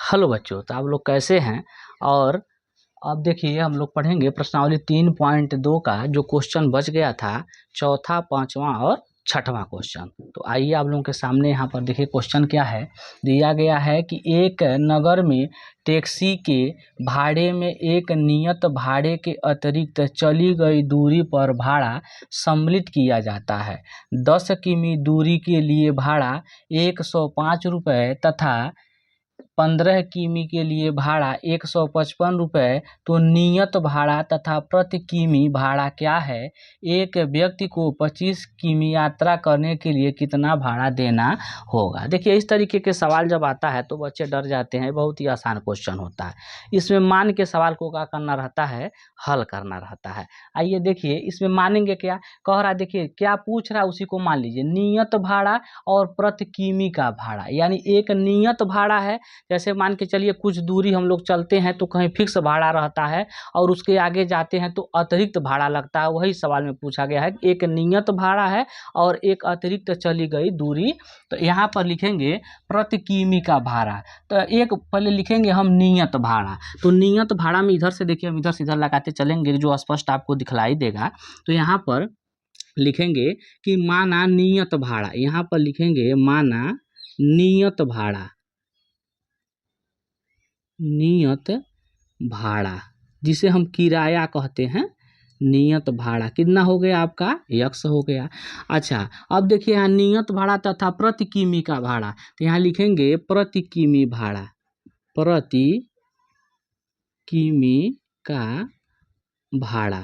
Hello बच्चों, तो आप लोग कैसे हैं। और अब देखिए हम लोग पढ़ेंगे प्रश्नावली 3.2 का जो क्वेश्चन बच गया था, चौथा, पांचवा और छठवां क्वेश्चन। तो आइए आप लोगों के सामने यहाँ पर देखिए क्वेश्चन क्या है। दिया गया है कि एक नगर में टैक्सी के भाड़े में एक नियत भाड़े के अतिरिक्त चली गई दूरी पर भाड़ा सम्मिलित किया जाता है। 10 किमी दूरी के लिए भाड़ा 105 रुपये तथा 15 किमी के लिए भाड़ा 155 रुपये। तो नियत भाड़ा तथा प्रति किमी भाड़ा क्या है। एक व्यक्ति को 25 किमी यात्रा करने के लिए कितना भाड़ा देना होगा। देखिए इस तरीके के सवाल जब आता है तो बच्चे डर जाते हैं। बहुत ही आसान क्वेश्चन होता है। इसमें मान के सवाल को क्या करना रहता है, हल करना रहता है। आइए देखिए इसमें मानेंगे क्या कह रहा है। देखिए क्या पूछ रहा है उसी को मान लीजिए। नियत भाड़ा और प्रति किमी का भाड़ा, यानी एक नियत भाड़ा है। जैसे मान के चलिए कुछ दूरी हम लोग चलते हैं तो कहीं फिक्स भाड़ा रहता है और उसके आगे जाते हैं तो अतिरिक्त भाड़ा लगता है। वही सवाल में पूछा गया है। एक नियत भाड़ा है और एक अतिरिक्त चली गई दूरी। तो यहाँ पर लिखेंगे प्रति किमी का भाड़ा। तो एक पहले लिखेंगे हम नियत भाड़ा। तो नियत भाड़ा में इधर से देखिए हम इधर से इधर लगाते चलेंगे जो स्पष्ट आपको दिखलाई देगा। तो यहाँ पर लिखेंगे कि माना नियत भाड़ा। यहाँ पर लिखेंगे माना नियत भाड़ा। नियत भाड़ा जिसे हम किराया कहते हैं। नियत भाड़ा कितना हो गया आपका, यक्स हो गया। अच्छा अब देखिए यहाँ नियत भाड़ा तथा प्रति किमी का भाड़ा। तो यहाँ लिखेंगे प्रति किमी भाड़ा। प्रति किमी का भाड़ा।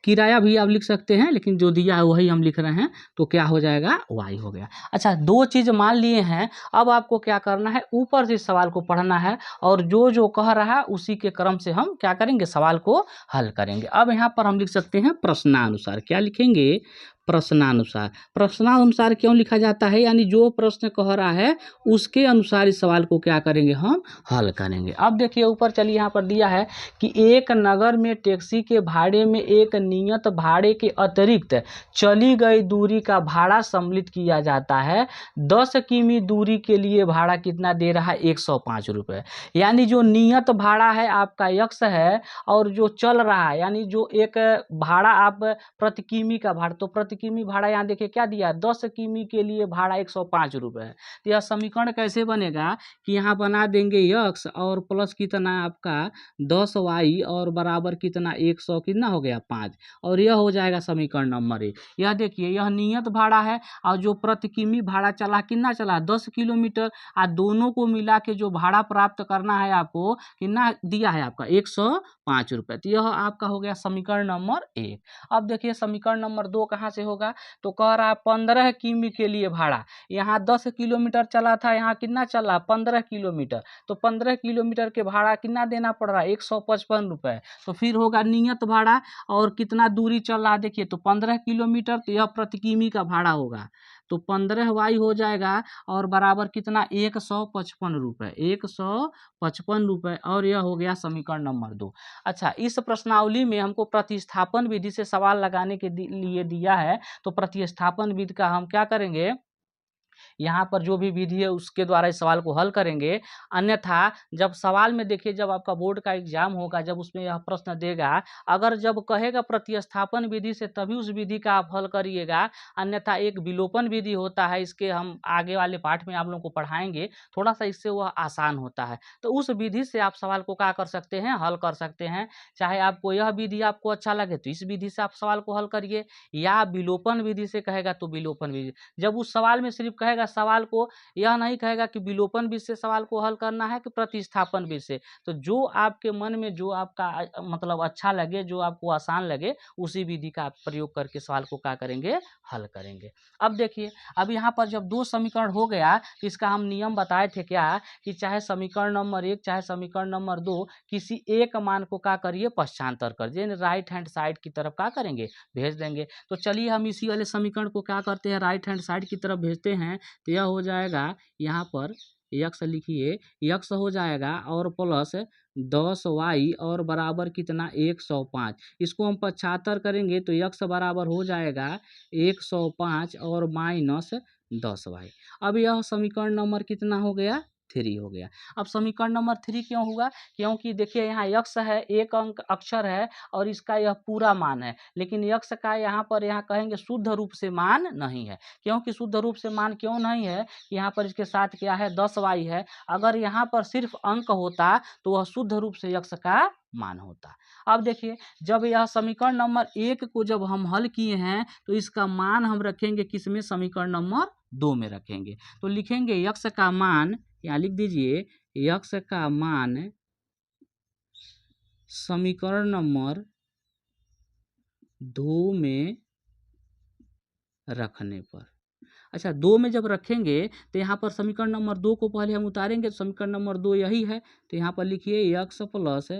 किराया भी आप लिख सकते हैं लेकिन जो दिया है वही हम लिख रहे हैं। तो क्या हो जाएगा, वाई हो गया। अच्छा दो चीज मान लिए हैं। अब आपको क्या करना है, ऊपर से सवाल को पढ़ना है और जो जो कह रहा है उसी के क्रम से हम क्या करेंगे, सवाल को हल करेंगे। अब यहाँ पर हम लिख सकते हैं प्रश्नानुसार। क्या लिखेंगे, प्रश्नानुसार। प्रश्नानुसार क्यों लिखा जाता है, यानी जो प्रश्न कह रहा है उसके अनुसार इस सवाल को क्या करेंगे, हम हल करेंगे। अब देखिए ऊपर चलिए यहाँ पर दिया है कि एक नगर में टैक्सी के भाड़े में एक नियत भाड़े के अतिरिक्त चली गई दूरी का भाड़ा सम्मिलित किया जाता है। 10 किमी दूरी के लिए भाड़ा कितना दे रहा है, 105 रुपये। यानी जो नियत भाड़ा है आपका यक्स है और जो चल रहा है यानी जो एक भाड़ा आप प्रति किमी का भाड़ा। तो प्रति किमी भाड़ा यहाँ देखिए क्या दिया, 10 किमी के लिए भाड़ा 105 रुपये है। तो यह समीकरण कैसे बनेगा कि यहाँ बना देंगे यक्स और प्लस कितना आपका 10y और बराबर कितना 100 कितना हो गया 5। और यह हो जाएगा समीकरण नंबर 1। यह देखिए यह नियत भाड़ा है और जो प्रति किमी भाड़ा चला कितना चला 10 किलोमीटर। और दोनों को मिला के जो भाड़ा प्राप्त करना है आपको कितना दिया है आपका 105 रुपये। तो यह आपका हो गया समीकरण नंबर 1। अब देखिए समीकरण नंबर 2 कहाँ से होगा। तो कह रहा है 15 किमी के लिए भाड़ा। यहाँ 10 किलोमीटर चला था, यहाँ कितना चला 15 किलोमीटर। तो 15 किलोमीटर के भाड़ा कितना देना पड़ रहा है, 155 रुपये। तो फिर होगा नियत भाड़ा और कितना दूरी चल रहा है देखिए, तो 15 किलोमीटर। तो यह प्रति किमी का भाड़ा होगा। तो 15y हो जाएगा और बराबर कितना 155 रुपये। 155 रुपये और यह हो गया समीकरण नंबर 2। अच्छा इस प्रश्नावली में हमको प्रतिस्थापन विधि से सवाल लगाने के लिए दिया है। तो प्रतिस्थापन विधि का हम क्या करेंगे, यहाँ पर जो भी विधि है उसके द्वारा इस सवाल को हल करेंगे। अन्यथा जब सवाल में देखिए जब आपका बोर्ड का एग्जाम होगा, जब उसमें यह प्रश्न देगा, अगर जब कहेगा प्रतिस्थापन विधि से तभी उस विधि का आप हल करिएगा। अन्यथा एक विलोपन विधि होता है, इसके हम आगे वाले पाठ में आप लोगों को पढ़ाएंगे। थोड़ा सा इससे वह आसान होता है। तो उस विधि से आप सवाल को क्या कर सकते हैं, हल कर सकते हैं। चाहे आपको यह विधि आपको अच्छा लगे तो इस विधि से आप सवाल को हल करिए, या विलोपन विधि से कहेगा तो विलोपन विधि। जब उस सवाल में सिर्फ कहेगा सवाल को, यह नहीं कहेगा कि विलोपन विधि से सवाल को हल करना है कि प्रतिस्थापन विधि से। तो जो आपके मन में जो आपका मतलब अच्छा लगे, जो आपको आसान लगे, उसी विधि का आप प्रयोग करके सवाल को क्या करेंगे, हल करेंगे। अब देखिए अब यहाँ पर जब दो समीकरण हो गया तो इसका हम नियम बताए थे क्या, कि चाहे समीकरण नंबर 1 चाहे समीकरण नंबर 2 किसी एक मान को क्या करिए, पक्षांतर कर दिए, राइट हैंड साइड की तरफ क्या करेंगे, भेज देंगे। तो चलिए हम इसी वाले समीकरण को क्या करते हैं, राइट हैंड साइड की तरफ भेजते हैं। तो यह हो जाएगा यहाँ पर यक्स लिखिए, यक्स हो जाएगा और प्लस 10y और बराबर कितना 105। इसको हम 75 करेंगे तो यक्स बराबर हो जाएगा 105 और माइनस 10y। अब यह समीकरण नंबर कितना हो गया, 3 हो गया। अब समीकरण नंबर 3 क्यों हुआ? क्योंकि देखिए यहाँ यक्स है, एक अंक अक्षर है और इसका यह पूरा मान है, लेकिन यक्स का यहाँ पर यहाँ कहेंगे शुद्ध रूप से मान नहीं है। क्योंकि शुद्ध रूप से मान क्यों नहीं है? यहाँ पर इसके साथ क्या है, 10y है। अगर यहाँ पर सिर्फ अंक होता तो वह शुद्ध रूप से यक्स का मान होता। अब देखिए, जब यह समीकरण नंबर 1 को जब हम हल किए हैं तो इसका मान हम रखेंगे किसमें? समीकरण नंबर 2 में रखेंगे। तो लिखेंगे यक्स का मान, यहाँ लिख दीजिए यक्स का मान समीकरण नंबर 2 में रखने पर। अच्छा, 2 में जब रखेंगे तो यहाँ पर समीकरण नंबर 2 को पहले हम उतारेंगे, तो समीकरण नंबर 2 यही है। तो यहाँ पर लिखिए यक्स प्लस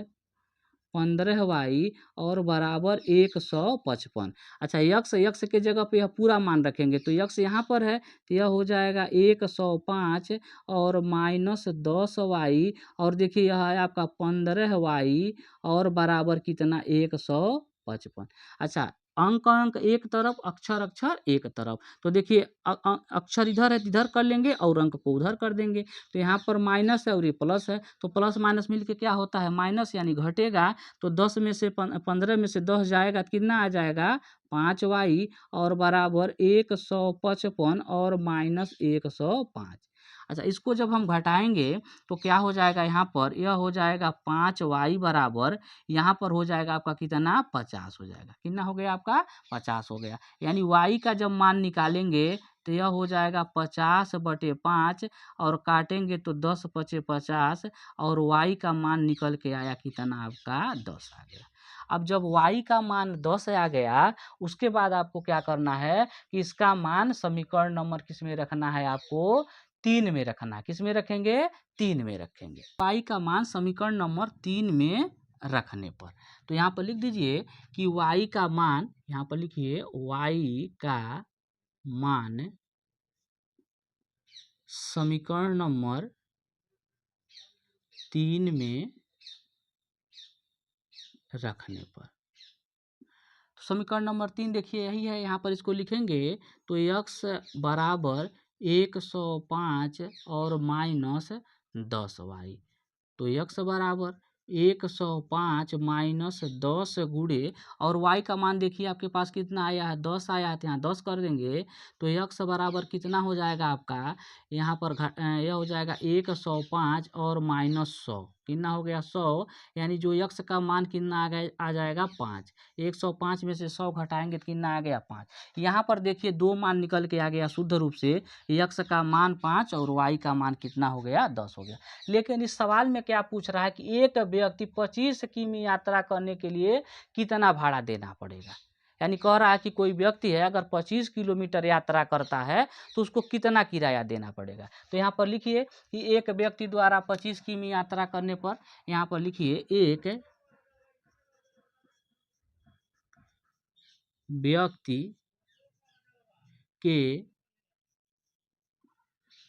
15y और बराबर 155। अच्छा, यक्स यक्स के जगह पे यह पूरा मान रखेंगे, तो यक्स यहाँ पर है तो यह हो जाएगा 105 और माइनस 10y, और देखिए यह है आपका 15y और बराबर कितना? 155। अच्छा, अंक अंक एक तरफ, अक्षर अक्षर एक तरफ, तो देखिए अक्षर इधर है तो इधर कर लेंगे और अंक को उधर कर देंगे। तो यहाँ पर माइनस है और ये प्लस है, तो प्लस माइनस मिलके क्या होता है? माइनस, यानी घटेगा। तो 10 में से 15 में से 10 जाएगा तो कितना आ जाएगा? 5y और बराबर 155 और माइनस 105। अच्छा, इसको जब हम घटाएंगे तो क्या हो जाएगा? यहाँ पर यह हो जाएगा 5y बराबर, यहाँ पर हो जाएगा आपका कितना? 50 हो जाएगा। कितना हो गया आपका? 50 हो गया। यानी y का जब मान निकालेंगे तो यह हो जाएगा 50/5 और काटेंगे तो 10 पचे 50 और y का मान निकल के आया कितना? आपका 10 आ गया। अब जब y का मान 10 आ गया, उसके बाद आपको क्या करना है कि इसका मान समीकरण नंबर किस में रखना है? आपको 3 में रखना है। किस में रखेंगे? 3 में रखेंगे। y का मान समीकरण नंबर 3 में रखने पर, तो यहाँ पर लिख दीजिए कि y का मान, यहाँ पर लिखिए y का मान समीकरण नंबर 3 में रखने पर। तो समीकरण नंबर 3 देखिए यही है, यहाँ पर इसको लिखेंगे तो x बराबर 105 और माइनस 10y। तो x बराबर 105 माइनस 10 गुणे, और y का मान देखिए आपके पास कितना आया है? 10 आया है, तो यहाँ 10 कर देंगे तो x बराबर कितना हो जाएगा आपका? यहाँ पर यह हो जाएगा 105 और माइनस 100। कितना हो गया? 100। यानी जो x का मान कितना आ जाएगा? 5। 105 में से 100 घटाएंगे तो कितना आ गया? 5। यहाँ पर देखिए 2 मान निकल के आ गया शुद्ध रूप से, x का मान 5 और y का मान कितना हो गया? 10 हो गया। लेकिन इस सवाल में क्या पूछ रहा है कि एक व्यक्ति 25 किमी यात्रा करने के लिए कितना भाड़ा देना पड़ेगा? यानी कह रहा है कि कोई व्यक्ति है अगर 25 किलोमीटर यात्रा करता है तो उसको कितना किराया देना पड़ेगा। तो यहाँ पर लिखिए कि एक व्यक्ति द्वारा 25 किमी यात्रा करने पर, यहाँ पर लिखिए एक व्यक्ति के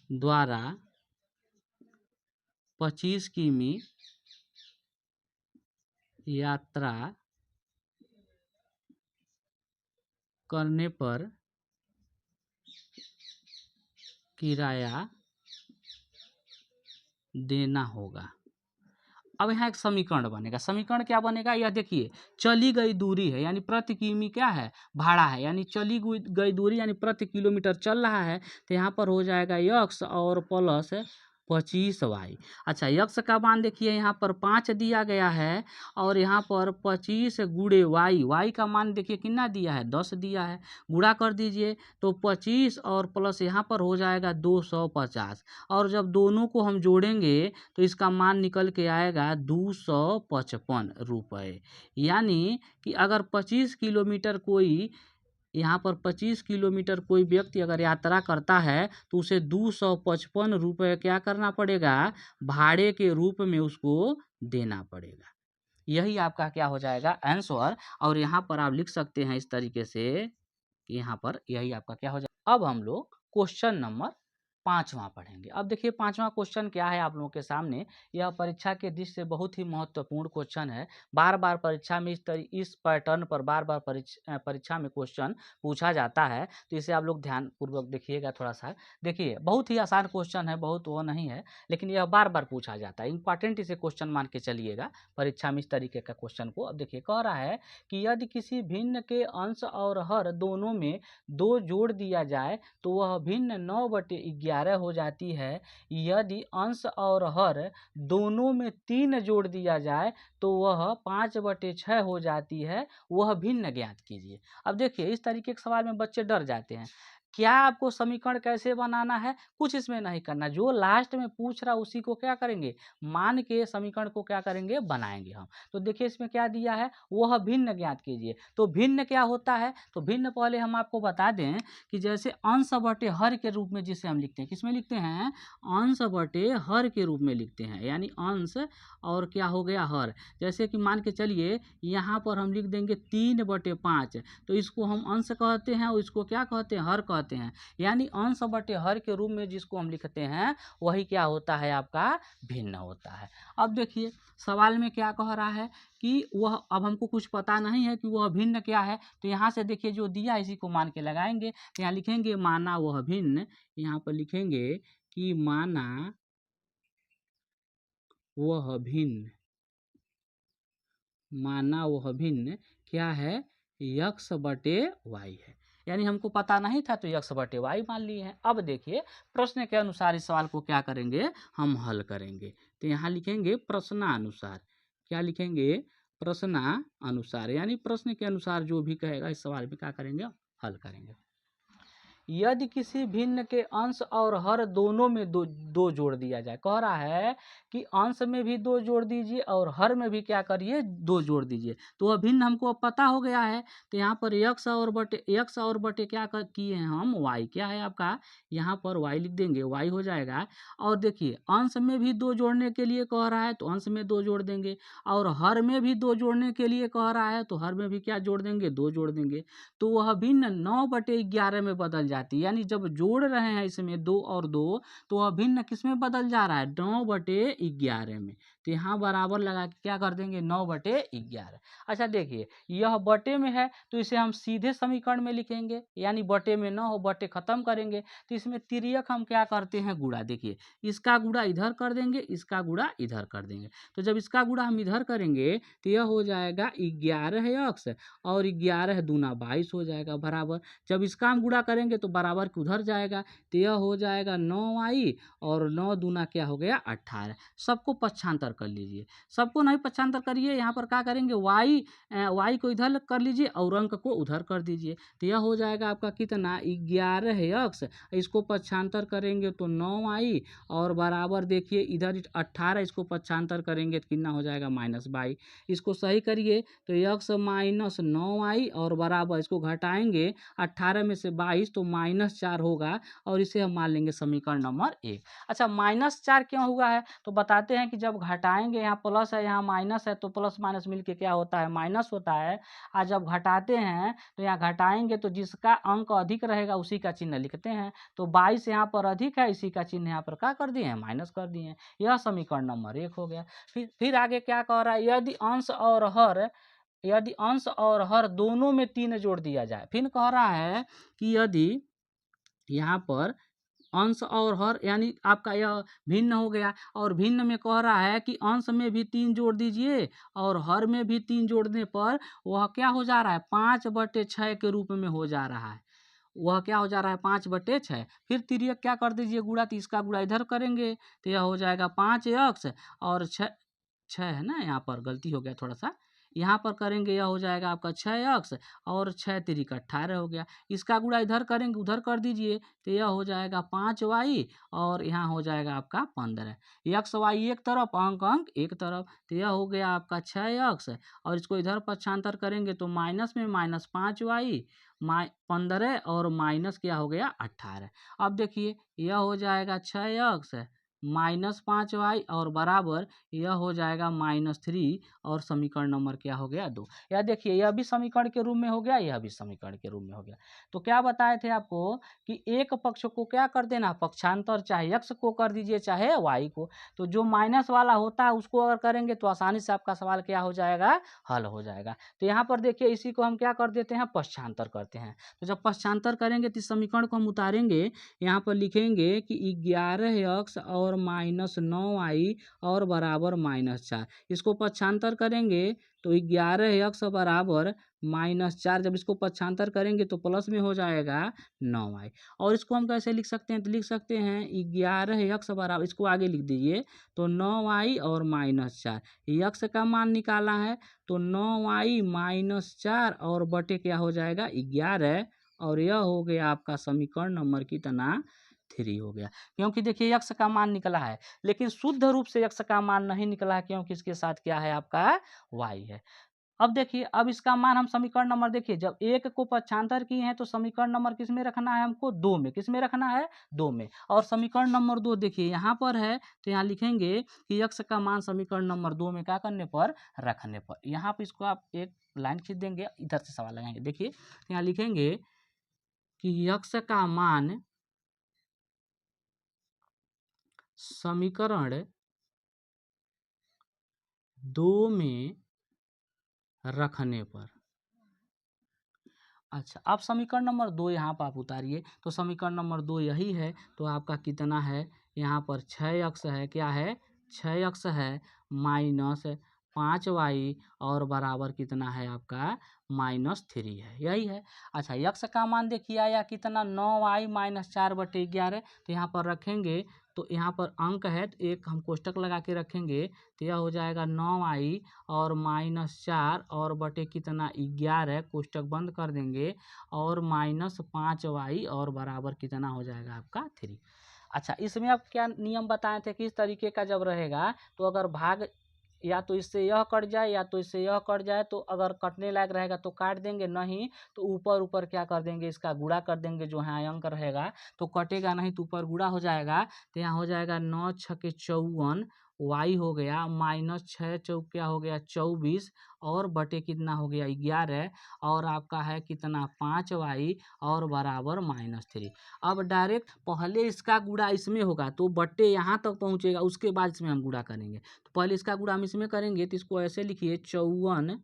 द्वारा 25 किमी यात्रा करने पर किराया देना होगा। अब यहाँ एक समीकरण बनेगा। समीकरण क्या बनेगा? यह देखिए, चली गई दूरी है यानी प्रति किमी क्या है? भाड़ा है, यानी चली गई दूरी यानी प्रति किलोमीटर चल रहा है, तो यहाँ पर हो जाएगा यक्स और प्लस 25y। अच्छा, यक्स का मान देखिए यहाँ पर 5 दिया गया है और यहाँ पर 25 गुणे y का मान देखिए कितना दिया है? 10 दिया है। गुणा कर दीजिए तो 25 और प्लस यहाँ पर हो जाएगा 250, और जब दोनों को हम जोड़ेंगे तो इसका मान निकल के आएगा 255 रुपये। यानी कि अगर 25 किलोमीटर कोई, यहाँ पर 25 किलोमीटर कोई व्यक्ति अगर यात्रा करता है तो उसे 255 रुपये क्या करना पड़ेगा? भाड़े के रूप में उसको देना पड़ेगा। यही आपका क्या हो जाएगा? आंसर। और यहाँ पर आप लिख सकते हैं इस तरीके से कि यहाँ पर यही आपका क्या हो जाएगा। अब हम लोग क्वेश्चन नंबर पांचवा पढ़ेंगे। अब देखिए पांचवा क्वेश्चन क्या है आप लोगों के सामने। यह परीक्षा के दृष्टि से बहुत ही महत्वपूर्ण क्वेश्चन है। बार बार परीक्षा में इस पैटर्न पर बार बार परीक्षा में क्वेश्चन पूछा जाता है, तो इसे आप लोग ध्यान पूर्वक देखिएगा थोड़ा सा। देखिए बहुत ही आसान क्वेश्चन है, बहुत वो नहीं है, लेकिन यह बार बार पूछा जाता है। इंपॉर्टेंट इसे क्वेश्चन मान के चलिएगा परीक्षा में इस तरीके का क्वेश्चन को। अब देखिए कह रहा है कि यदि किसी भिन्न के अंश और हर दोनों में 2 जोड़ दिया जाए तो वह भिन्न 9/11 हो जाती है। यदि अंश और हर दोनों में 3 जोड़ दिया जाए तो वह 5/6 हो जाती है। वह भिन्न ज्ञात कीजिए। अब देखिए इस तरीके के सवाल में बच्चे डर जाते हैं। क्या आपको समीकरण कैसे बनाना है, कुछ इसमें नहीं करना। जो लास्ट में पूछ रहा उसी को क्या करेंगे, मान के समीकरण को क्या करेंगे, बनाएंगे हम। तो देखिए इसमें क्या दिया है, वह भिन्न ज्ञात कीजिए। तो भिन्न क्या होता है, तो भिन्न पहले हम आपको बता दें कि जैसे अंश बटे हर के रूप में जिसे हम लिखते हैं, किसमें लिखते हैं, अंश बटे हर के रूप में लिखते हैं। यानी अंश और क्या हो गया, हर। जैसे कि मान के चलिए यहाँ पर हम लिख देंगे 3/5, तो इसको हम अंश कहते हैं और इसको क्या कहते हैं, हर कहते हैं। यानी अंश बटे हर के रूप में जिसको हम लिखते हैं वही क्या होता है, आपका भिन्न होता है। अब देखिए सवाल में क्या कह रहा है कि वह, अब हमको कुछ पता नहीं है कि वह भिन्न क्या है, तो यहाँ से देखिए जो दिया इसी को मान के लगाएंगे। तो यहाँ लिखेंगे माना वह भिन्न, यहाँ पर लिखेंगे कि माना वह भिन्न, माना वह भिन्न क्या है, यक्स बटे वाई है। यानी हमको पता नहीं था तो यक्स बटे वाई मान लिए हैं। अब देखिए प्रश्न के अनुसार इस सवाल को क्या करेंगे, हम हल करेंगे। तो यहाँ लिखेंगे प्रश्नानुसार, क्या लिखेंगे, प्रश्नानुसार। यानी प्रश्न के अनुसार जो भी कहेगा इस सवाल में क्या करेंगे, हल करेंगे। यदि किसी भिन्न के अंश और हर दोनों में दो जोड़ दिया जाए, कह रहा है कि अंश में भी 2 जोड़ दीजिए और हर में भी क्या करिए, 2 जोड़ दीजिए। तो वह भिन्न हमको अब पता हो गया है। तो यहाँ पर यक्स और बटे क्या किए हैं हम, वाई। क्या है आपका, यहाँ पर वाई लिख देंगे, वाई हो जाएगा। और देखिए अंश में भी 2 जोड़ने के लिए कह रहा है तो अंश में 2 जोड़ देंगे, और हर में भी 2 जोड़ने के लिए कह रहा है तो हर में भी क्या जोड़ देंगे, 2 जोड़ देंगे। तो वह भिन्न 9/11 में बदल जाती है। यानी जब जोड़ रहे हैं इसमें 2 और 2, तो वह भिन्न किस में बदल जा रहा है, 9/11 में। तो यहाँ बराबर लगा के क्या कर देंगे, 9/11। अच्छा देखिए यह बटे में है तो इसे हम सीधे समीकरण में लिखेंगे, यानी बटे में 9 हो, बटे खत्म करेंगे तो इसमें तिर्यक हम क्या करते हैं, गुणा। देखिए इसका गुणा इधर कर देंगे, इसका गुणा इधर कर देंगे। तो जब इसका गुणा हम इधर करेंगे तो यह हो जाएगा 11x और 11 दूना 22 हो जाएगा बराबर। जब इसका हम गुणा करेंगे तो बराबर के उधर जाएगा, तो यह हो जाएगा 9y और 9 दूना क्या हो गया, 18। सबको पक्षांतर कर लीजिए, सबको नहीं पक्षांतर करिए, यहाँ पर क्या करेंगे, y को इधर कर लीजिए और अंक को उधर कर दीजिए। तो यह हो जाएगा आपका कितना, 11x, इसको पक्षांतर करेंगे तो 9y और बराबर देखिए इधर 18, इसको पक्षांतर करेंगे तो कितना हो जाएगा, -22। इसको सही करिए तो x -9y और बराबर, इसको घटाएंगे 18 में से 22 तो -4 होगा, और इसे हम मान लेंगे समीकरण नंबर 1। अच्छा -4 क्यों हुआ है, तो बताते हैं कि जब घटाएंगे, यहाँ प्लस है यहाँ माइनस है, तो प्लस माइनस मिलके क्या होता है, माइनस होता है। और जब घटाते हैं तो यहाँ घटाएंगे तो जिसका अंक अधिक रहेगा उसी का चिन्ह लिखते हैं। तो 22 यहाँ पर अधिक है, इसी का चिन्ह यहाँ पर क्या कर दिए हैं, माइनस कर दिए हैं। यह समीकरण नंबर 1 हो गया। फिर आगे क्या कह रहा है, यदि अंश और हर दोनों में 3 जोड़ दिया जाए। फिर कह रहा है कि यदि यहाँ पर अंश और हर, यानी आपका यह भिन्न हो गया, और भिन्न में कह रहा है कि अंश में भी 3 जोड़ दीजिए और हर में भी 3 जोड़ने पर वह क्या हो जा रहा है, 5/6 के रूप में हो जा रहा है। वह क्या हो जा रहा है, 5/6। फिर तिर्यक क्या कर दीजिए, गुणा, तो इसका गुणा इधर करेंगे तो यह हो जाएगा 5x और 6 है ना, यहाँ पर गलती हो गया थोड़ा सा, यहाँ पर करेंगे यह हो जाएगा आपका 6x और 6 तिरिक 18 हो गया। इसका गुणा इधर करेंगे, उधर कर दीजिए तो यह हो जाएगा 5y और यहाँ हो जाएगा आपका 15। x y एक तरफ, अंक एक तरफ, तो यह हो गया आपका 6x और इसको इधर पक्षांतर करेंगे तो माइनस में -5y 15 और माइनस क्या हो गया, 18। अब देखिए यह हो जाएगा 6x -5y और बराबर यह हो जाएगा -3 और समीकरण नंबर क्या हो गया 2। यह देखिए यह भी समीकरण के रूप में हो गया, यह भी समीकरण के रूप में हो गया। तो क्या बताए थे आपको कि एक पक्ष को क्या कर देना, पक्षांतर, चाहे x को कर दीजिए चाहे y को। तो जो माइनस वाला होता है उसको अगर करेंगे तो आसानी से आपका सवाल क्या हो जाएगा, हल हो जाएगा। तो यहाँ पर देखिए इसी को हम क्या कर देते हैं, पक्षांतर करते हैं। तो जब पक्षांतर करेंगे तो इस समीकरण को हम उतारेंगे, यहाँ पर लिखेंगे कि 11x और -9y और बराबर -4। इसको पक्षांतर करेंगे तो 11x बराबर -4, जब इसको पक्षांतर करेंगे तो प्लस में हो जाएगा 9y। और इसको हम कैसे लिख सकते हैं, तो लिख सकते हैं 11x बराबर, इसको आगे लिख दीजिए तो 9y और -4। x का मान निकाला है तो 9y -4 और बटे क्या हो जाएगा 11, और यह हो गया आपका समीकरण नंबर कितना 3 हो गया। क्योंकि देखिए x का मान निकला है, लेकिन शुद्ध रूप से x का मान नहीं निकला है, क्योंकि इसके साथ क्या है आपका y है। अब देखिए, अब इसका मान हम समीकरण नंबर, देखिए जब एक को पक्षांतर किए हैं तो समीकरण नंबर किस में रखना है हमको, 2 में। किस में रखना है, 2 में। और समीकरण नंबर 2 देखिए यहाँ पर है, तो यहाँ लिखेंगे कि x का मान समीकरण नंबर 2 में क्या करने पर, रखने पर। यहाँ पर इसको आप एक लाइन खींच देंगे, इधर से सवाल लगाएंगे। देखिए यहाँ लिखेंगे कि x का मान समीकरण 2 में रखने पर। अच्छा, अब समीकरण नंबर 2 यहाँ पर आप उतारिए, तो समीकरण नंबर 2 यही है, तो आपका कितना है यहाँ पर 6x है, क्या है 6x है, -5y और बराबर कितना है आपका -3 है, यही है। अच्छा, x का मान देखिए आया कितना 9y -4/11, तो यहाँ पर रखेंगे तो यहाँ पर अंक है तो एक हम कोष्टक लगा के रखेंगे, तो यह हो जाएगा 9y और -4 और बटे कितना 11, कोष्टक बंद कर देंगे, और -5y और बराबर कितना हो जाएगा आपका 3। अच्छा, इसमें आप क्या नियम बताए थे कि इस तरीके का जब रहेगा तो अगर भाग या तो इससे यह कट जाए या तो इससे यह कट जाए, तो अगर कटने लायक रहेगा तो काट देंगे, नहीं तो ऊपर ऊपर क्या कर देंगे, इसका गुणा कर देंगे, जो यहाँ अंक रहेगा तो कटेगा नहीं, तो ऊपर गुणा हो जाएगा। तो यहाँ हो जाएगा 9 छके 54 y हो गया, -6 चौक क्या हो गया 24 और बटे कितना हो गया 11, और आपका है कितना 5y और बराबर -3। अब डायरेक्ट पहले इसका गुणा इसमें होगा तो बट्टे यहाँ तक पहुँचेगा, उसके बाद इसमें हम गुणा करेंगे। तो पहले इसका गुणा हम इसमें करेंगे, तो इसको ऐसे लिखिए 54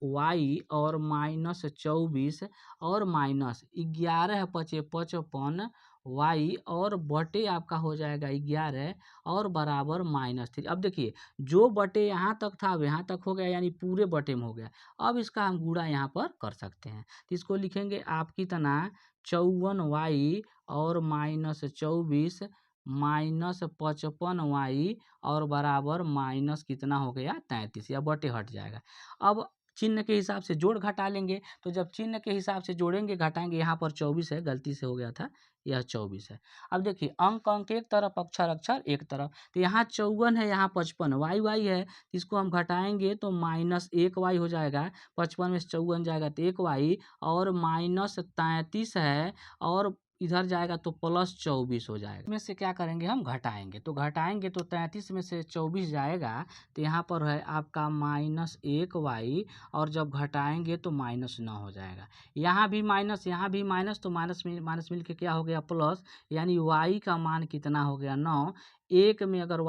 y और -24 और -11 पचे 55 y और बटे आपका हो जाएगा 11 और बराबर -3। अब देखिए जो बटे यहाँ तक था अब यहाँ तक हो गया, यानी पूरे बटे में हो गया। अब इसका हम गुणा यहाँ पर कर सकते हैं, तो इसको लिखेंगे आप कितना 54y और -24 -55y और बराबर माइनस कितना हो गया 33, या बटे हट जाएगा। अब चिन्ह के हिसाब से जोड़ घटा लेंगे, तो जब चिन्ह के हिसाब से जोड़ेंगे घटाएंगे, यहाँ पर 24 है, गलती से हो गया था, यह 24 है। अब देखिए अंक अंक एक तरफ, अक्षर अक्षर एक तरफ, तो यहाँ 54 है, यहाँ 55 y है, इसको हम घटाएंगे तो -1y हो जाएगा, 55 में से 54 जाएगा तो 1y और -33 है, और इधर जाएगा तो +24 हो जाएगा। इसमें से क्या करेंगे हम घटाएंगे, तो घटाएंगे तो 33 में से 24 जाएगा, तो यहाँ पर है आपका -1y, और जब घटाएंगे तो -9 हो जाएगा। यहाँ भी माइनस, यहाँ भी माइनस, तो माइनस में माइनस मिल के क्या हो गया प्लस, यानी y का मान कितना हो गया 9। एक में अगर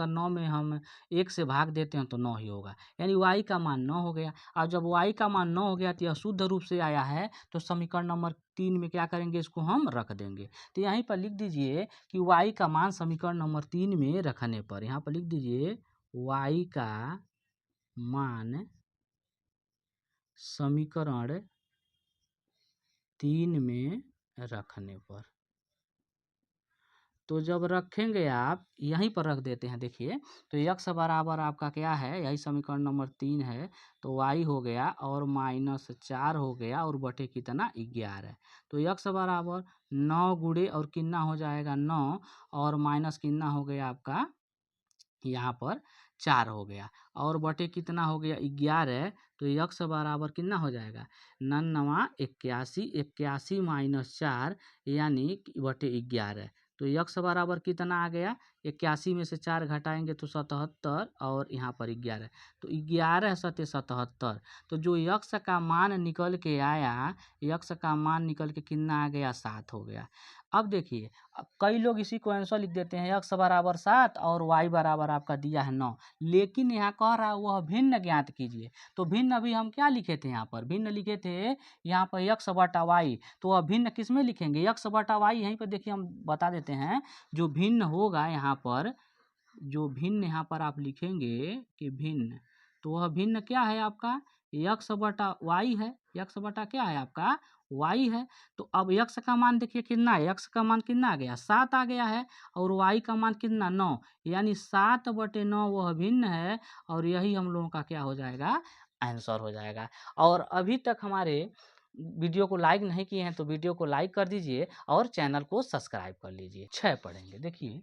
9 में हम 1 से भाग देते हैं तो 9 ही होगा, यानी y का मान 9 हो गया। और जब y का मान 9 हो गया तो यह शुद्ध रूप से आया है, तो समीकरण नंबर 3 में क्या करेंगे, इसको हम रख देंगे। तो यहीं पर लिख दीजिए कि y का मान समीकरण नंबर 3 में रखने पर, यहाँ पर लिख दीजिए y का मान समीकरण 3 में रखने पर। तो जब रखेंगे आप यहीं पर रख देते हैं, देखिए तो x बराबर आपका क्या है, यही समीकरण नंबर 3 है, तो y हो गया और -4 हो गया और बटे कितना 11। तो x बराबर 9 गुणे और कितना हो जाएगा 9, और माइनस कितना हो गया आपका यहाँ पर 4 हो गया, और बटे कितना हो गया 11, तो x बराबर कितना हो जाएगा 9 81, 81 -4 यानी बटे 11, तो यक्स बराबर कितना आ गया, 81 में से 4 घटाएंगे तो 77 और यहाँ पर 11, तो 11 सत्य 77। तो जो यक्स का मान निकल के आया, यक्स का मान निकल के कितना आ गया, 7 हो गया। अब देखिए, अब कई लोग इसी को आंसर लिख देते हैं यक्स बराबर 7 और वाई बराबर आपका दिया है 9, लेकिन यहाँ कह रहा है वह भिन्न ज्ञात कीजिए। तो भिन्न अभी हम क्या लिखे थे, यहाँ पर भिन्न लिखे थे यहाँ पर यक्स बटा वाई, तो वह भिन्न किस में लिखेंगे, यक्स बटा वाई। यहीं पर देखिए हम बता देते हैं, जो भिन्न होगा यहाँ पर, जो भिन्न यहाँ पर आप लिखेंगे कि भिन्न, तो वह भिन्न क्या है आपका, यक्स बटा वाई है। यक्स बटा क्या है आपका, वाई है। तो अब यक्स का मान देखिए कितना है, यक्स का मान कितना आ गया, 7 आ गया है, और वाई का मान कितना, 9, यानी 7/9 वह भिन्न है, और यही हम लोगों का क्या हो जाएगा, आंसर हो जाएगा। और अभी तक हमारे वीडियो को लाइक नहीं किए हैं तो वीडियो को लाइक कर दीजिए और चैनल को सब्सक्राइब कर लीजिए। 6 पढ़ेंगे, देखिए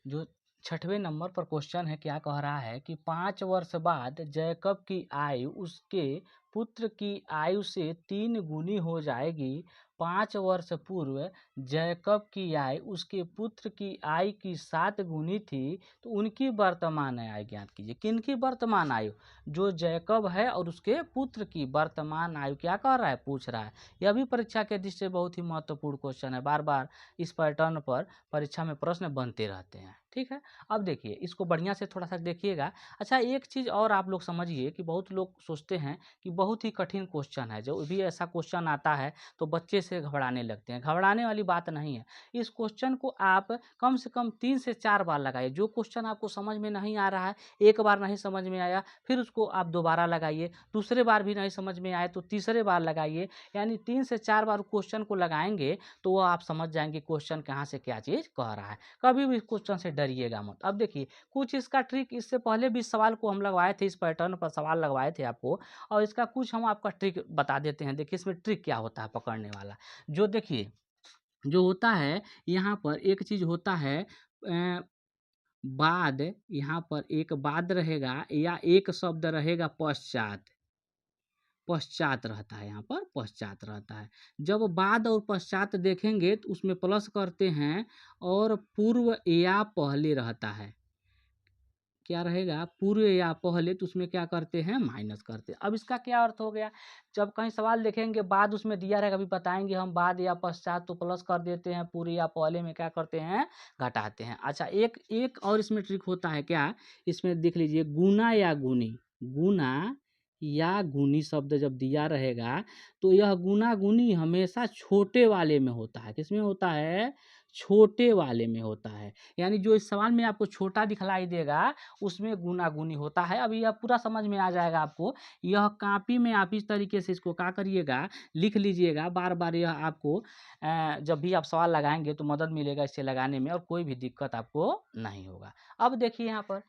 जो 6वें नंबर पर क्वेश्चन है, क्या कह रहा है कि 5 वर्ष बाद जैकब की आयु उसके पुत्र की आयु से 3 गुनी हो जाएगी। 5 वर्ष पूर्व जैकब की आयु उसके पुत्र की आयु की 7 गुनी थी, तो उनकी वर्तमान आयु ज्ञात कीजिए। किनकी वर्तमान आयु, जो जैकब है और उसके पुत्र की वर्तमान आयु क्या कर रहा है, पूछ रहा है। यह भी परीक्षा के दृष्टि से बहुत ही महत्वपूर्ण क्वेश्चन है, बार बार इस पैटर्न पर परीक्षा में प्रश्न बनते रहते हैं। ठीक है, अब देखिए इसको बढ़िया से थोड़ा सा देखिएगा। अच्छा, एक चीज़ और आप लोग समझिए कि बहुत लोग सोचते हैं कि बहुत ही कठिन क्वेश्चन है, जो भी ऐसा क्वेश्चन आता है तो बच्चे से घबराने लगते हैं। घबराने वाली बात नहीं है, इस क्वेश्चन को आप कम से कम 3 से 4 बार लगाइए। जो क्वेश्चन आपको समझ में नहीं आ रहा है, एक बार नहीं समझ में आया, फिर उसको आप दोबारा लगाइए, दूसरे बार भी नहीं समझ में आए तो तीसरे बार लगाइए, यानी 3 से 4 बार क्वेश्चन को लगाएंगे तो वो आप समझ जाएंगे क्वेश्चन कहाँ से क्या चीज़ कह रहा है। कभी भी क्वेश्चन से डरिएगा मत। अब देखिए कुछ इसका ट्रिक, इससे पहले भी सवाल को हम लगवाए थे, इस पैटर्न पर सवाल लगवाए थे आपको, और इसका कुछ हम आपका ट्रिक बता देते हैं। देखिए इसमें ट्रिक क्या होता है पकड़ने वाला। जो देखिए जो होता है यहाँ पर एक चीज़ होता है, बाद, यहाँ पर एक बाद रहेगा या एक शब्द रहेगा पश्चात, पश्चात रहता है, यहाँ पर पश्चात रहता है। जब बाद और पश्चात देखेंगे तो उसमें प्लस करते हैं, और पूर्व या पहले रहता है, क्या रहेगा, पूर्व या पहले, तो उसमें क्या करते हैं, माइनस करते हैं। अब इसका क्या अर्थ हो गया, जब कहीं सवाल देखेंगे बाद उसमें दिया रहेगा, अभी बताएंगे हम, बाद या पश्चात तो प्लस कर देते हैं, पूर्व या पहले में क्या करते हैं, घटाते हैं। अच्छा, एक और इसमें ट्रिक होता है, क्या, इसमें देख लीजिए, गुना या गुनी, गुना या गुनी शब्द जब दिया रहेगा तो यह गुना गुनी हमेशा छोटे वाले में होता है। किसमें होता है, छोटे वाले में होता है, यानी जो इस सवाल में आपको छोटा दिखलाई देगा उसमें गुना गुनी होता है। अभी यह पूरा समझ में आ जाएगा आपको। यह कॉपी में आप इस तरीके से इसको क्या करिएगा, लिख लीजिएगा, बार बार यह आपको जब भी आप सवाल लगाएंगे तो मदद मिलेगा इससे लगाने में, और कोई भी दिक्कत आपको नहीं होगा। अब देखिए यहाँ पर,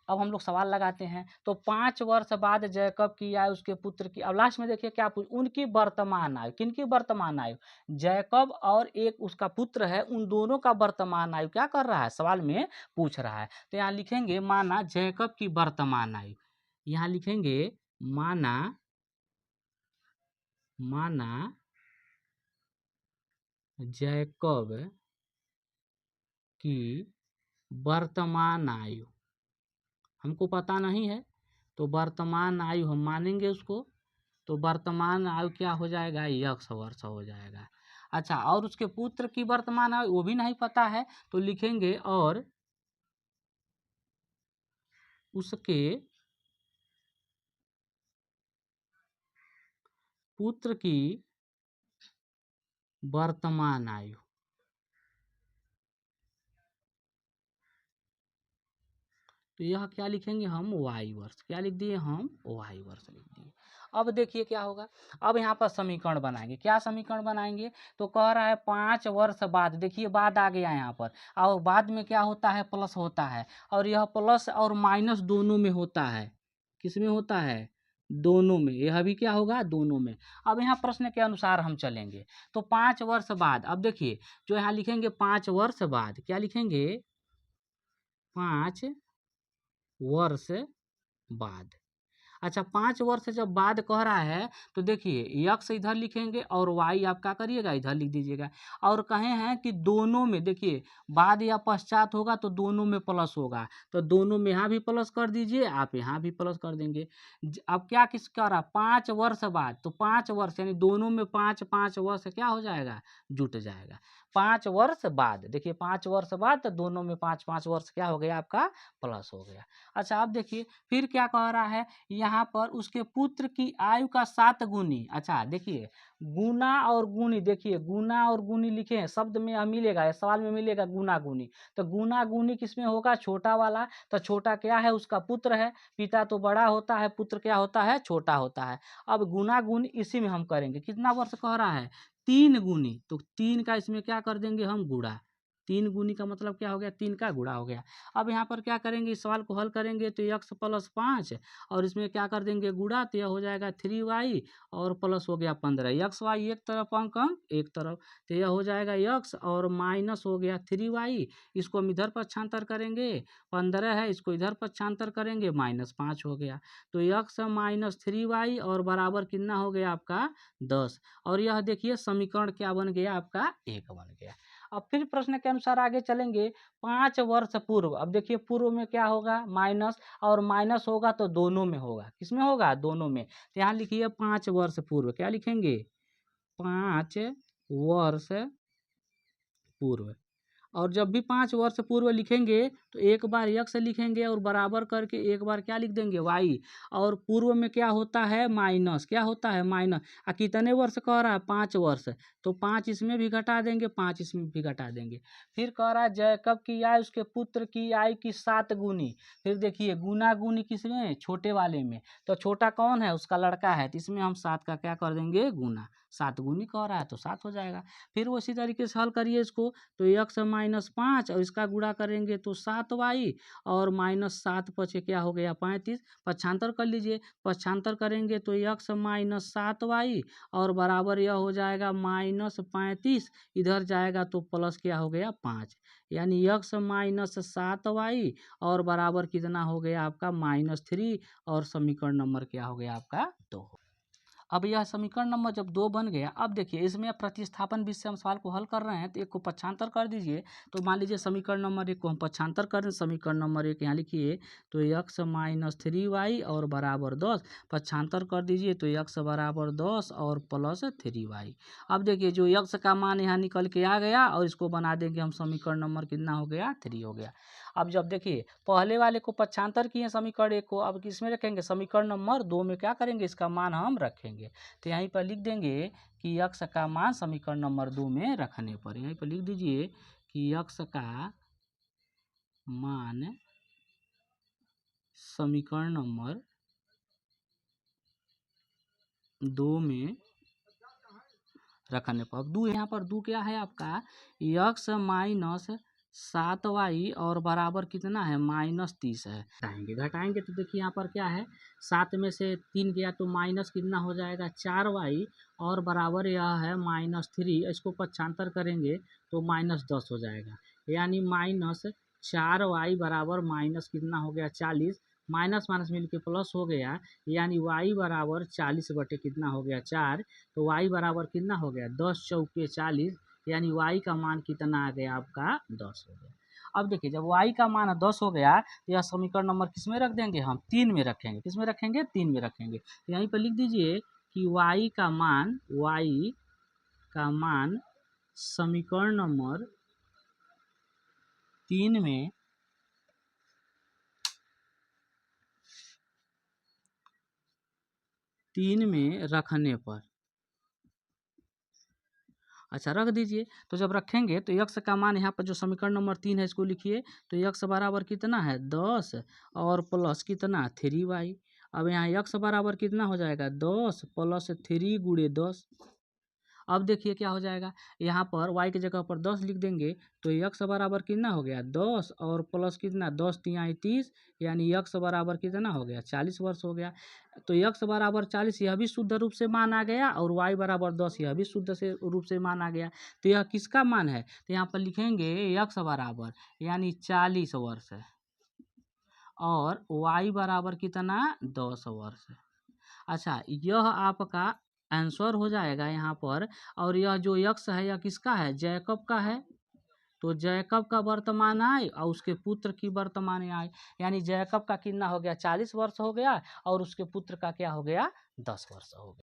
अब हम लोग सवाल लगाते हैं, तो 5 वर्ष बाद जैकब की आयु उसके पुत्र की, अब लास्ट में देखिए क्या पूछ, उनकी वर्तमान आयु, किनकी वर्तमान आयु, जैकब और एक उसका पुत्र है, उन दोनों का वर्तमान आयु क्या कर रहा है, सवाल में पूछ रहा है। तो यहाँ लिखेंगे माना जैकब की वर्तमान आयु, यहाँ लिखेंगे माना, माना जैकब की वर्तमान आयु, हमको पता नहीं है तो वर्तमान आयु हम मानेंगे उसको, तो वर्तमान आयु क्या हो जाएगा, यक्स वर्ष हो जाएगा। अच्छा, और उसके पुत्र की वर्तमान आयु वो भी नहीं पता है, तो लिखेंगे और उसके पुत्र की वर्तमान आयु, तो यह क्या लिखेंगे हम, वाई वर्ष, क्या लिख दिए हम, वाई वर्ष लिख दिए। अब देखिए क्या होगा, अब यहाँ पर समीकरण बनाएंगे। क्या समीकरण बनाएंगे, तो कह रहा है 5 वर्ष बाद, देखिए बाद आ गया यहाँ पर, और बाद में क्या होता है, प्लस होता है, और यह प्लस और माइनस दोनों में होता है। किस में होता है, दोनों में, यह भी क्या होगा, दोनों में। अब यहाँ प्रश्न के अनुसार हम चलेंगे, तो 5 वर्ष बाद, अब देखिए जो यहाँ लिखेंगे 5 वर्ष बाद, क्या लिखेंगे, 5 वर्ष बाद। अच्छा 5 वर्ष जब बाद कह रहा है तो देखिए x इधर लिखेंगे और y आप क्या करिएगा इधर लिख दीजिएगा। और कहे हैं कि दोनों में देखिए बाद या पश्चात होगा तो दोनों में प्लस होगा, तो दोनों में यहाँ भी प्लस कर दीजिए, आप यहाँ भी प्लस कर देंगे। अब क्या किस कर रहा 5 वर्ष बाद, तो 5 वर्ष यानी दोनों में 5 वर्ष क्या हो जाएगा जुट जाएगा। 5 वर्ष बाद देखिए 5 वर्ष बाद तो दोनों में 5 वर्ष क्या हो गया आपका प्लस हो गया। अच्छा आप देखिए फिर क्या कह रहा है यहाँ पर उसके पुत्र की आयु का 7 गुनी। अच्छा देखिए गुना और गुनी, देखिए गुना और गुनी लिखे हैं शब्द में मिलेगा, सवाल में मिलेगा गुना गुनी, तो गुना गुनी किसमें होगा छोटा वाला, तो छोटा क्या है उसका पुत्र है, पिता तो बड़ा होता है पुत्र क्या होता है छोटा होता है। अब गुना गुनी इसी में हम करेंगे, कितना वर्ष कह रहा है 3 गुनी, तो 3 का इसमें क्या कर देंगे हम गुणा, 3 गुनी का मतलब क्या हो गया 3 का गुणा हो गया। अब यहाँ पर क्या करेंगे इस सवाल को हल करेंगे तो x + 5 और इसमें क्या कर देंगे गुणा, तो यह हो जाएगा 3y और प्लस हो गया 15। x y एक तरफ अंक एक तरफ, तो यह हो जाएगा x और माइनस हो गया 3y, इसको हम इधर पक्षांतर करेंगे 15 है, इसको इधर पक्षांतर करेंगे -5 हो गया, तो x - 3y और बराबर कितना हो गया आपका 10। और यह देखिए समीकरण क्या बन गया आपका 1 बन गया। अब फिर प्रश्न के अनुसार आगे चलेंगे 5 वर्ष पूर्व। अब देखिए पूर्व में क्या होगा माइनस, और माइनस होगा तो दोनों में होगा, किसमें होगा दोनों में, तो यहाँ लिखिए 5 वर्ष पूर्व, क्या लिखेंगे 5 वर्ष पूर्व। और जब भी 5 वर्ष पूर्व लिखेंगे तो एक बार x लिखेंगे और बराबर करके एक बार क्या लिख देंगे y, और पूर्व में क्या होता है माइनस, क्या होता है माइनस। कितने वर्ष कह रहा है 5 वर्ष, तो 5 इसमें भी घटा देंगे 5 इसमें भी घटा देंगे। फिर कह रहा है जैकब की आय उसके पुत्र की आय की 7 गुनी। फिर देखिए गुना गुनी किसमें छोटे वाले में, तो छोटा कौन है उसका लड़का है, तो इसमें हम 7 का क्या कर देंगे गुना, 7 गुनी कह रहा है तो 7 हो जाएगा। फिर उसी तरीके से हल करिए इसको, तो x - 5 और इसका गुणा करेंगे तो 7y और -7 पचे क्या हो गया 35। पक्षांतर कर लीजिए, पक्षांतर करेंगे तो x - 7y और बराबर यह हो जाएगा -35, इधर जाएगा तो प्लस क्या हो गया 5, यानी x - 7y और बराबर कितना हो गया आपका -3, और समीकरण नंबर क्या हो गया आपका 2। अब यह समीकरण नंबर जब 2 बन गया, अब देखिए इसमें प्रतिस्थापन विधि से हम सवाल को हल कर रहे हैं, तो एक को पक्षांतर कर दीजिए। तो मान लीजिए समीकरण नंबर 1 को हम पक्षांतर कर दें, समीकरण नंबर 1 यहाँ लिखिए, तो x - 3y और बराबर 10, पक्षांतर कर दीजिए तो x बराबर 10 और प्लस 3y। अब देखिए जो x का मान यहाँ निकल के आ गया और इसको बना देंगे हम समीकरण नंबर कितना हो गया 3 हो गया। अब जब देखिए पहले वाले को पक्षांतर किए समीकरण 1 को, अब किसमें रखेंगे समीकरण नंबर 2 में क्या करेंगे इसका मान हम रखेंगे। तो यहीं पर लिख देंगे कि x का मान समीकरण नंबर 2 में रखने पर, यहीं पर लिख दीजिए कि x का मान समीकरण नंबर 2 में रखने पर। अब 2 यहाँ पर 2 क्या है आपका x - 7y और बराबर कितना है -30 है। घटाएंगे तो देखिए यहाँ पर क्या है 7 में से 3 गया तो माइनस कितना हो जाएगा 4y और बराबर यह है -3, इसको पक्षांतर करेंगे तो -10 हो जाएगा, यानी -4y बराबर माइनस कितना हो गया 40, माइनस माइनस मिल के प्लस हो गया, यानी y बराबर 40 बटे कितना हो गया 4, तो y बराबर कितना हो गया 10 चौके 40, यानी y का मान कितना आ गया आपका 10 हो गया। अब देखिए जब y का मान 10 हो गया तो यह समीकरण नंबर किस में रख देंगे हम 3 में रखेंगे, किस में रखेंगे 3 में रखेंगे। तो यहीं पर लिख दीजिए कि y का मान समीकरण नंबर 3 में रखने पर, अच्छा रख दीजिए। तो जब रखेंगे तो x का मान यहाँ पर जो समीकरण नंबर 3 है इसको लिखिए, तो x बराबर कितना है 10 और प्लस कितना 3y। अब यहाँ x बराबर कितना हो जाएगा 10 प्लस 3 गुणे 10। अब देखिए क्या हो जाएगा, यहाँ पर y की जगह पर 10 लिख देंगे तो x बराबर कितना हो गया 10 और प्लस कितना 10 तिहाई 30, यानी x बराबर कितना हो गया 40 वर्ष हो गया। तो x बराबर 40 यह भी शुद्ध रूप से मान आ गया और y बराबर 10 यह भी शुद्ध से रूप से मान आ गया। तो यह किसका मान है, तो यहाँ पर लिखेंगे x बराबर यानी 40 वर्ष है। और y बराबर कितना 10 वर्ष। अच्छा, यह आपका आंसर हो जाएगा यहाँ पर। और यह जो यक्स है यह किसका है, जैकब का है। तो जैकब का वर्तमान आय और उसके पुत्र की वर्तमान आय, यानी जैकब का कितना हो गया 40 वर्ष हो गया और उसके पुत्र का क्या हो गया 10 वर्ष हो गया।